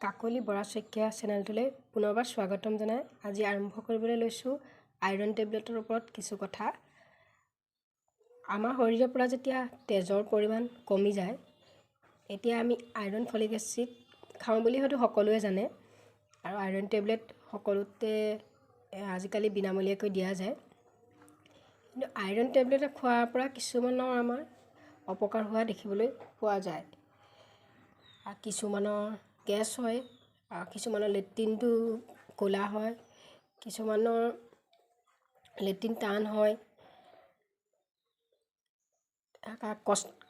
কাকলি বৰা শইকীয়া চেনেলটোলৈ পুনৰবাৰ স্বাগতম জনাই আজি আৰম্ভ কৰিবলৈ লৈছোঁ আইৰণ টেবলেটৰ ওপৰত কিছু কথা। আমাৰ শৰীৰৰ পৰা যেতিয়া তেজৰ পৰিমাণ কমি যায়, এতিয়া আমি আইৰণ ফলিক এচিড খাওঁ বুলি হয়তো সকলোৱে জানে, আৰু আইৰণ টেবলেট সকলোতে আজিকালি বিনামূলীয়াকৈ দিয়া যায়। কিন্তু আইৰণ টেবলেট খোৱাৰ পৰা কিছুমানৰ আমাৰ অপকাৰ হোৱা দেখিবলৈ পোৱা যায়। কিছুমানৰ গেছ হয়, কিছুমানৰ লেট্ৰিনটো ক'লা হয়, কিছুমানৰ লেট্ৰিন টান হয়,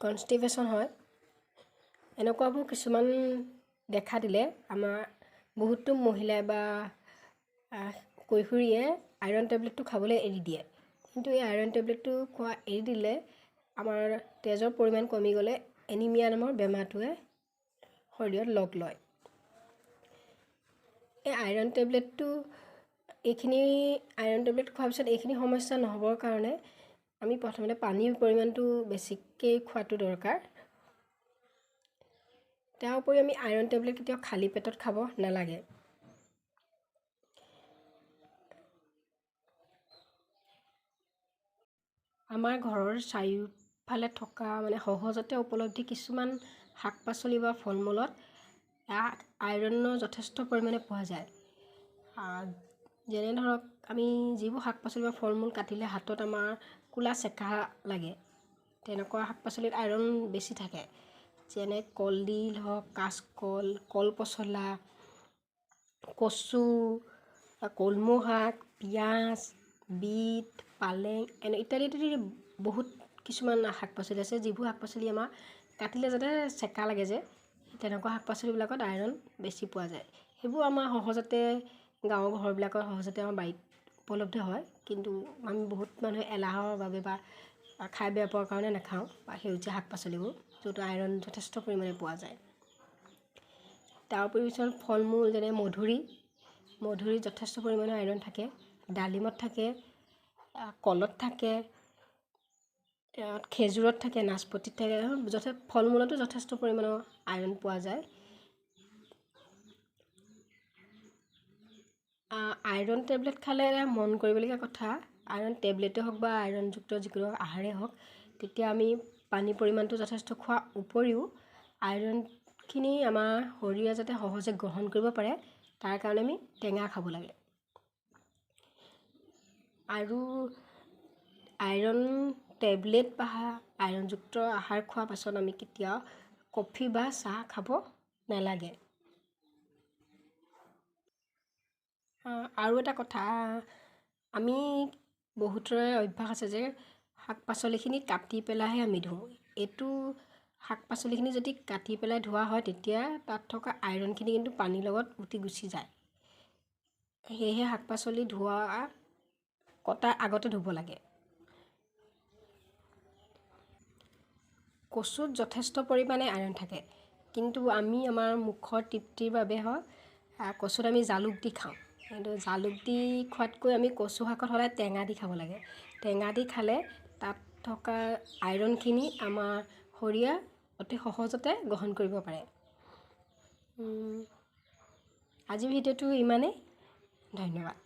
কনষ্টিপেশ্যন হয়। এনেকুৱাবোৰ কিছুমান দেখা দিলে আমাৰ বহুতো মহিলাই বা কৈশোৰীয়ে আইৰণ টেবলেটটো খাবলৈ এৰি দিয়ে। কিন্তু এই আইৰণ টেবলেটটো খোৱা এৰি দিলে আমাৰ তেজৰ পৰিমাণ কমি গ'লে এনিমিয়া নামৰ বেমাৰটোৱে শৰীৰত লগ লয়। এই আইৰণ টেবলেটটো আইৰণ টেবলেট খোৱাৰ পিছত এইখিনি সমস্যা নহ'বৰ কাৰণে আমি প্ৰথমতে পানীৰ পৰিমাণটো বেছিকৈ খোৱাটো দৰকাৰ। তাৰ উপৰি আমি আইৰণ টেবলেট কেতিয়াও খালী পেটত খাব নালাগে। আমাৰ ঘৰৰ চাৰিওফালে থকা সহজতে উপলব্ধ কিছুমান শাক পাচলি বা ফল মূলত আইৰণৰ যথেষ্ট পৰিমাণে পোৱা যায়। যেনে ধৰক আমি যিবোৰ শাক পাচলি বা ফল মূল কাটিলে হাতত আমাৰ ক'লা চেকা লাগে, তেনেকুৱা শাক পাচলিত আইৰণ বেছি থাকে। যেনে কলডিল হওক, কাচকল, কল পচলা, কচু, কলমৌ শাক, পিঁয়াজ, বিট, পালেং ইত্যাদি বহুত কিছুমান শাক পাচলি আছে, যিবোৰ শাক পাচলি আমাৰ কাটিলে যাতে চেকা লাগে যে, তেনেকুৱা শাক পাচলিবিলাকত আইৰণ বেছি পোৱা যায়। সেইবোৰ আমাৰ সহজতে গাঁৱৰ ঘৰবিলাকত সহজতে আমাৰ বাৰীত উপলব্ধ হয়, কিন্তু আমি বহুত মানুহে এলাহৰ বাবে বা খাই বেয়া পোৱাৰ কাৰণে নাখাওঁ বা সেউজীয়া শাক পাচলিবোৰ, য'ত আইৰণ যথেষ্ট পৰিমাণে পোৱা যায়। তাৰ উপৰি কিছুমান ফল মূল যেনে মধুৰিত যথেষ্ট পৰিমাণে আইৰণ থাকে, ডালিমত থাকে, কলত থাকে, খেজুৰত থাকে, নাচপতিত থাকে, ফল মূলতো যথেষ্ট পৰিমাণৰ আইৰণ পোৱা যায়। আইৰণ টেবলেট খালে মন কৰিবলগীয়া কথা, আইৰণ টেবলেটেই হওক বা আইৰণযুক্ত যিকোনো আহাৰেই হওক, তেতিয়া আমি পানীৰ পৰিমাণটো যথেষ্ট খোৱাৰ উপৰিও আইৰণখিনি আমাৰ শৰীৰে যাতে সহজে গ্ৰহণ কৰিব পাৰে, তাৰ কাৰণে আমি টেঙা খাব লাগে। আৰু আইৰণ টেবলেট বা আইৰণযুক্ত আহাৰ খোৱাৰ পাছত আমি কেতিয়াও কফি বা চাহ খাব নালাগে। আৰু এটা কথা, আমি বহুতৰে অভ্যাস আছে যে শাক পাচলিখিনি কাটি পেলাইহে আমি ধুওঁ। এইটো শাক পাচলিখিনি যদি কাটি পেলাই ধোৱা হয়, তেতিয়া তাত থকা আইৰণখিনি কিন্তু পানীৰ লগত উটি গুচি যায়। সেয়েহে শাক পাচলি কটাৰ আগতে ধুব লাগে। কচুত যথেষ্ট পৰিমাণে আইৰণ থাকে, কিন্তু আমি আমাৰ মুখৰ তৃপ্তিৰ বাবে কচুত আমি জালুক দি খাওঁ। কিন্তু জালুক দি খোৱাতকৈ আমি কচু শাকত সদায় টেঙা দি খাব লাগে। টেঙা দি খালে তাত থকা আইৰণখিনি আমাৰ শৰীৰে অতি সহজতে গ্ৰহণ কৰিব পাৰে। আজিৰ ভিডিঅ'টো ইমানেই, ধন্যবাদ।